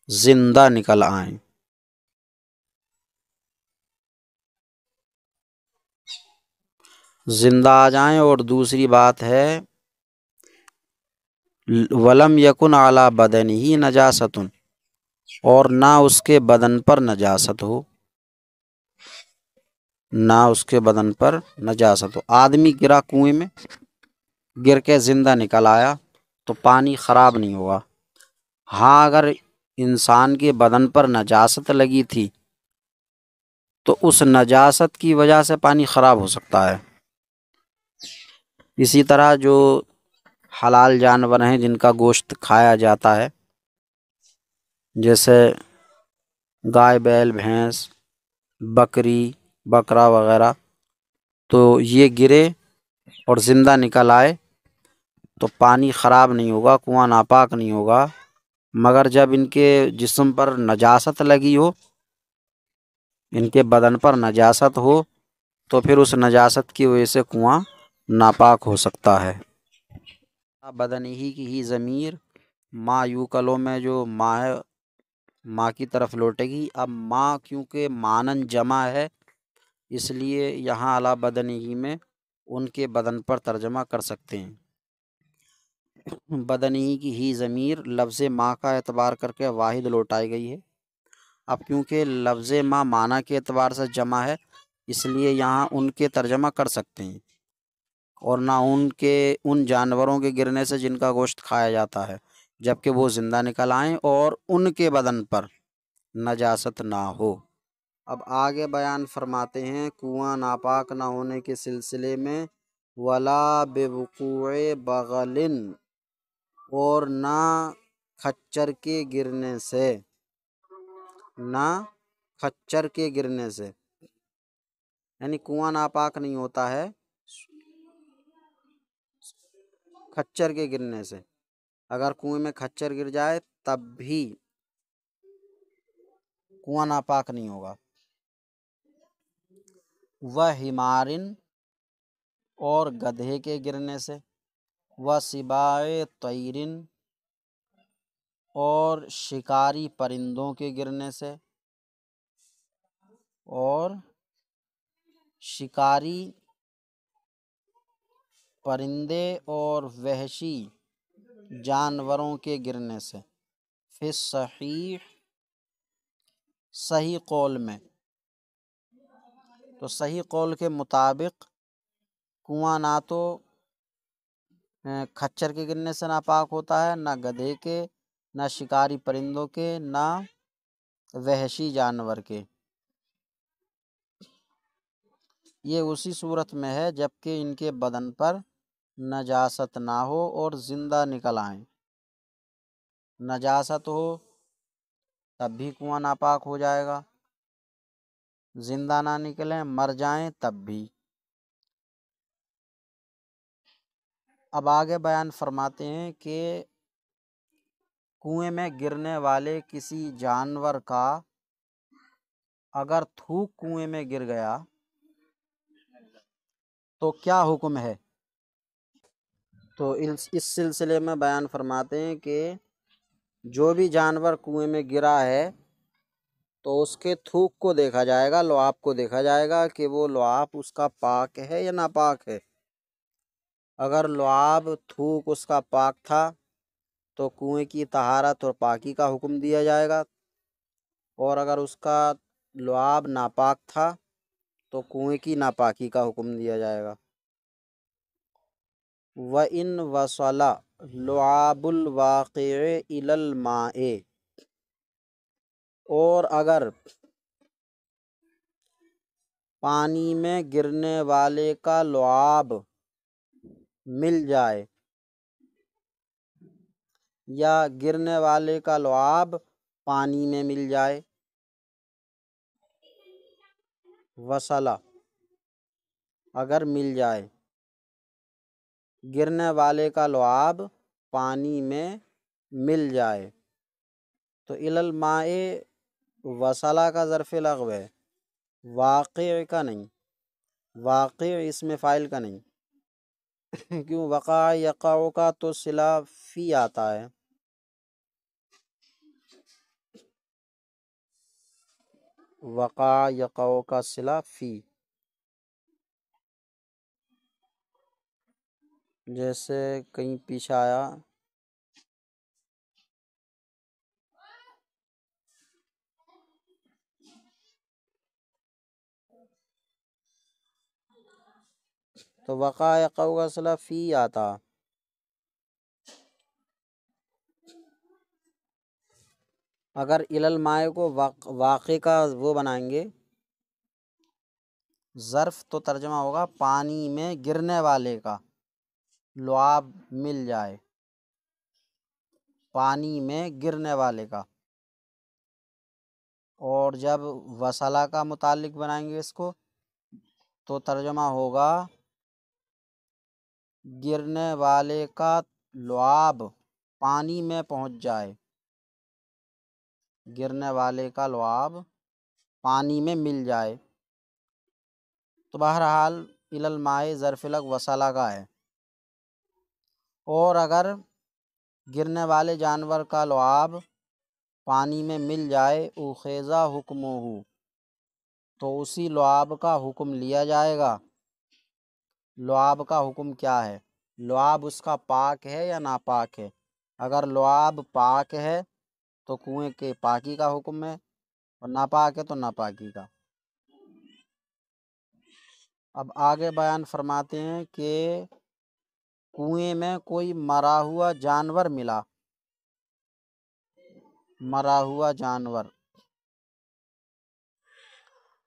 زندہ نکل آئیں۔ زندہ آ جائیں، اور دوسری بات ہے ولم یکن علی بدنہ نجاست، اور نہ اس کے بدن پر نجاست ہو، نہ اس کے بدن پر نجاست ہو۔ آدمی گرا کنویں میں، گر کے زندہ نکل آیا تو پانی خراب نہیں ہوا۔ ہاں اگر انسان کے بدن پر نجاست لگی تھی تو اس نجاست کی وجہ سے پانی خراب ہو سکتا ہے۔ اسی طرح جو حلال جانور ہیں جن کا گوشت کھایا جاتا ہے، جیسے گائے، بیل، بھینس، بکری، بکرا وغیرہ، تو یہ گرے اور زندہ نکل آئے تو پانی خراب نہیں ہوگا، کنواں ناپاک نہیں ہوگا، مگر جب ان کے جسم پر نجاست لگی ہو، ان کے بدن پر نجاست ہو، تو پھر اس نجاست کی وجہ سے کنواں ناپاک ہو سکتا ہے۔ بدن ہی ضمیر ما یوکلوں میں جو ما ہے، ماں کی طرف لوٹے گی۔ اب ماں کیونکہ مانن جمع ہے اس لیے یہاں علی بدنہ میں ان کے بدن پر ترجمہ کر سکتے ہیں۔ بدنہ کی ہی ضمیر لفظ ما کا اعتبار کر کے واحد لوٹائی گئی ہے۔ اب کیونکہ لفظ ما معنی کے اعتبار سے جمع ہے، اس لیے یہاں ان کے ترجمہ کر سکتے ہیں، اور نہ ان جانوروں کے گرنے سے جن کا گوشت کھایا جاتا ہے جبکہ وہ زندہ نکل آئیں اور ان کے بدن پر نجاست نہ ہو۔ اب آگے بیان فرماتے ہیں کنواں ناپاک نہ ہونے کے سلسلے میں ولا بوقوع بغل، اور نہ کھچر کے گرنے سے، نہ کھچر کے گرنے سے، یعنی کنواں ناپاک نہیں ہوتا ہے کھچر کے گرنے سے۔ اگر کنویں میں کھچر گر جائے تب بھی کنواں ناپاک نہیں ہوگا۔ وحمارن، اور گدھے کے گرنے سے، وسباع طیرن، اور شکاری پرندوں کے گرنے سے، اور شکاری پرندے اور وحشی جانوروں کے گرنے سے۔ فی الصحیح، صحیح قول میں، تو صحیح قول کے مطابق کنواں نہ تو کھچر کے گرنے سے ناپاک ہوتا ہے، نہ گدھے کے، نہ شکاری پرندوں کے، نہ وحشی جانور کے۔ یہ اسی صورت میں ہے جبکہ ان کے بدن پر نجاست نہ ہو اور زندہ نکل آئیں۔ نجاست ہو تب بھی کنواں ناپاک ہو جائے گا، زندہ نہ نکلیں مر جائیں تب بھی۔ اب آگے بیان فرماتے ہیں کہ کنویں میں گرنے والے کسی جانور کا اگر تھوک کنویں میں گر گیا تو کیا حکم ہے؟ تو اس سلسلے میں بیان فرماتے ہیں کہ جو بھی جانور کنویں میں گرا ہے تو اس کے تھوک کو دیکھا جائے گا، لعاب کو دیکھا جائے گا کہ وہ لعاب اس کا پاک ہے یا ناپاک ہے۔ اگر لعاب تھوک اس کا پاک تھا تو کنویں کی طہارت اور پاکی کا حکم دیا جائے گا، اور اگر اس کا لعاب ناپاک تھا تو کنویں کی ناپاکی کا حکم دیا جائے گا۔ وَإِنْ وَصَلَ لُعَابُ الْوَاقِعِ إِلَى الْمَاءِ، اور اگر پانی میں گرنے والے کا لعاب مل جائے، یا گرنے والے کا لعاب پانی میں مل جائے، وصلہ اگر مل جائے، گرنے والے کا لعاب پانی میں مل جائے، تو الی الماء وصلہ کا ظرف لغو ہے، واقع کا نہیں، واقع اسم فاعل کا نہیں۔ کیوں؟ وقع یقع کا تو صلہ فی آتا ہے، وقع یقع کا صلہ فی، جیسے کہیں پیچھے آیا تو وقع یقع کا صلہ فی آتا۔ اگر الی الماء کو واقع کا وہ بنائیں گے ظرف تو ترجمہ ہوگا پانی میں گرنے والے کا لعاب مل جائے، پانی میں گرنے والے کا۔ اور جب وصلہ کا متعلق بنائیں گے اس کو تو ترجمہ ہوگا گرنے والے کا لعاب پانی میں پہنچ جائے، گرنے والے کا لعاب پانی میں مل جائے۔ تو بہرحال الی الماء ظرف لغو وصلہ کا ہے، اور اگر گرنے والے جانور کا لعاب پانی میں مل جائے اخیذا حکمہ، تو اسی لعاب کا حکم لیا جائے گا۔ لعاب کا حکم کیا ہے؟ لعاب اس کا پاک ہے یا ناپاک ہے؟ اگر لعاب پاک ہے تو کنویں کے پاکی کا حکم ہے، اور ناپاک ہے تو ناپاکی کا۔ اب آگے بیان فرماتے ہیں کہ کنویں میں کوئی مرا ہوا جانور ملا، مرا ہوا جانور،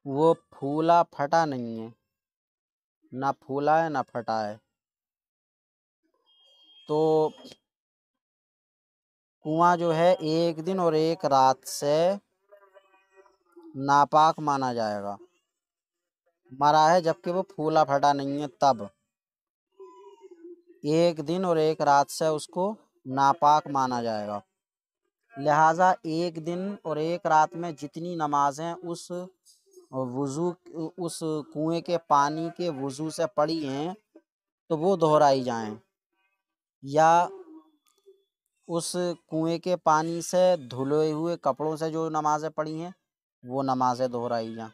وہ پھولا پھٹا نہیں ہے، نہ پھولا ہے نہ پھٹا ہے، تو کنواں جو ہے ایک دن اور ایک رات سے ناپاک مانا جائے گا۔ مرا ہے جبکہ وہ پھولا پھٹا نہیں ہے، تب ایک دن اور ایک رات سے اس کو ناپاک مانا جائے گا۔ لہٰذا ایک دن اور ایک رات میں جتنی نمازیں اس کنویں کے پانی کے وضو سے پڑی ہیں تو وہ دہرائی جائیں، یا اس کنویں کے پانی سے دھلے ہوئے کپڑوں سے جو نمازیں پڑھی ہیں وہ نمازیں دہرائی جائیں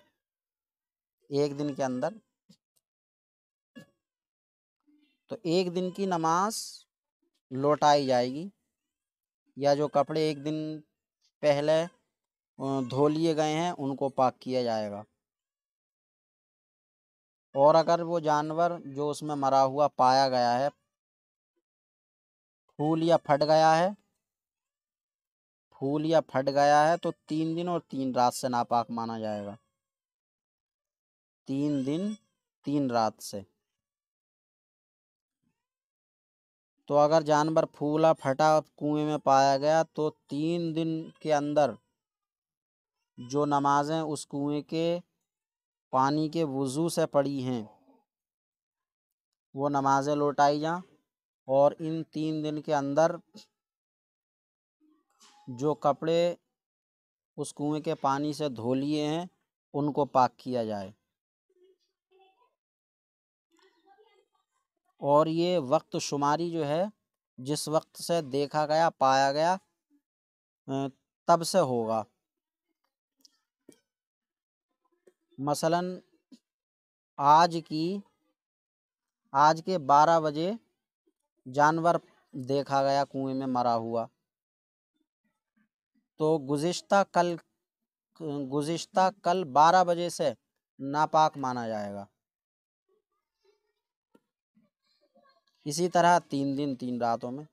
ایک دن کے اندر۔ تو ایک دن کی نماز لوٹائی جائے گی، یا جو کپڑے ایک دن پہلے دھو لیے گئے ہیں ان کو پاک کیا جائے گا۔ اور اگر وہ جانور جو اس میں مرا ہوا پایا گیا ہے پھول یا پھٹ گیا ہے، پھول یا پھٹ گیا ہے تو 3 دن اور 3 رات سے ناپاک مانا جائے گا، 3 دن 3 رات سے۔ تو اگر جانور پھولا پھٹا کنویں میں پایا گیا تو 3 دن کے اندر جو نمازیں اس کنویں کے پانی کے وضو سے پڑی ہیں وہ نمازیں لوٹائی جائیں، اور ان 3 دن کے اندر جو کپڑے اس کنویں کے پانی سے دھو لیے ہیں ان کو پاک کیا جائے۔ اور یہ وقت شماری جو ہے جس وقت سے دیکھا گیا پایا گیا تب سے ہوگا۔ مثلاً آج کے 12 بجے جانور دیکھا گیا کنویں میں مرا ہوا، تو گزشتہ کل 12 بجے سے ناپاک مانا جائے گا۔ اسی طرح 3 دن 3 راتوں میں۔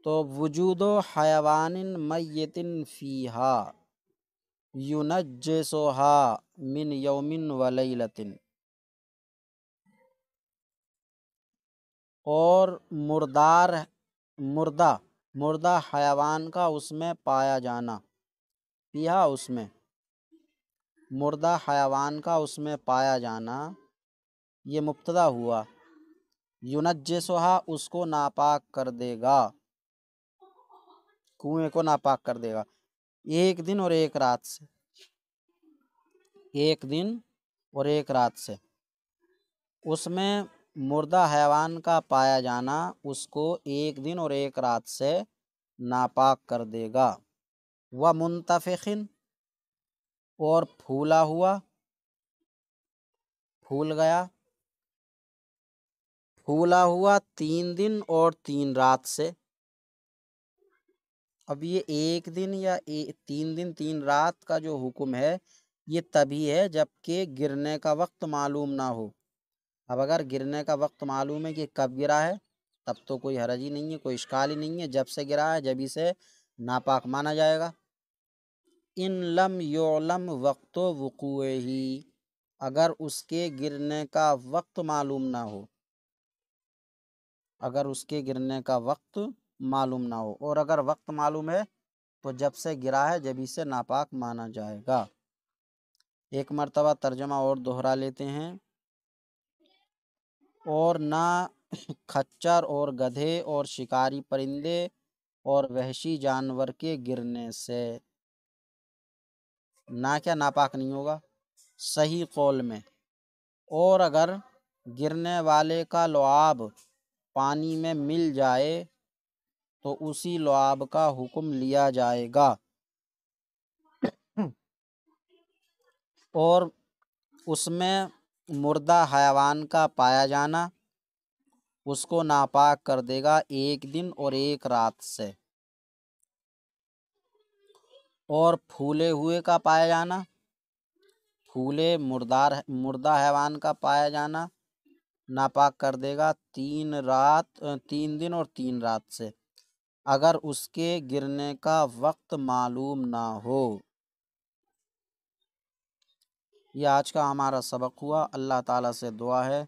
تو وجود حیوان میت فیہا ینجسہا من یوم و لیلۃ، اور مردہ حیوان کا اس میں پایا جانا، فیہا اس میں، مردہ حیوان کا اس میں پایا جانا، یہ مبتدا ہوا، ینجسہا اس کو ناپاک کر دے گا، کنویں کو ناپاک کر دے گا، ایک دن اور ایک رات سے، ایک دن اور ایک رات سے۔ اس میں مردہ حیوان کا پایا جانا اس کو ایک دن اور ایک رات سے ناپاک کر دے گا۔ ومنتفخ، اور پھولا ہوا، پھولا ہوا 3 دن اور 3 رات سے۔ اب یہ ایک دن یا 3 دن 3 رات کا جو حکم ہے یہ تبھی ہے جب کہ گرنے کا وقت معلوم نہ ہو۔ اب اگر گرنے کا وقت معلوم ہے کہ کب گرا ہے تب تو کوئی حرج ہی نہیں ہے، کوئی اشکال ہی نہیں ہے، جب سے گرا ہے جبھی سے ناپاک مانا جائے گا۔ ان لم یعلم وقت وقوعہ، اگر اس کے گرنے کا وقت معلوم نہ ہو، اگر اس کے گرنے کا وقت معلوم نہ ہو، اور اگر وقت معلوم ہے تو جب سے گرا ہے جبھی سے ناپاک مانا جائے گا۔ ایک مرتبہ ترجمہ اور دہرا لیتے ہیں۔ اور نہ کھچر اور گدھے اور شکاری پرندے اور وحشی جانور کے گرنے سے، نہ کیا ناپاک نہیں ہوگا صحیح قول میں۔ اور اگر گرنے والے کا لعاب پانی میں مل جائے تو اسی لعاب کا حکم لیا جائے گا۔ اور اس میں مردہ حیوان کا پایا جانا اس کو ناپاک کر دے گا 1 دن اور 1 رات سے، اور پھولے ہوئے کا پایا جانا، مردہ حیوان کا پایا جانا ناپاک کر دے گا 3 دن اور 3 رات سے، اگر اس کے گرنے کا وقت معلوم نہ ہو۔ یہ آج کا ہمارا سبق ہوا۔ اللہ تعالیٰ سے دعا ہے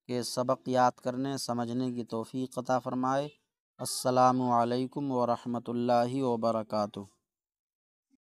کہ سبق یاد کرنے سمجھنے کی توفیق عطا فرمائے۔ السلام علیکم ورحمۃ اللہ وبرکاتہ۔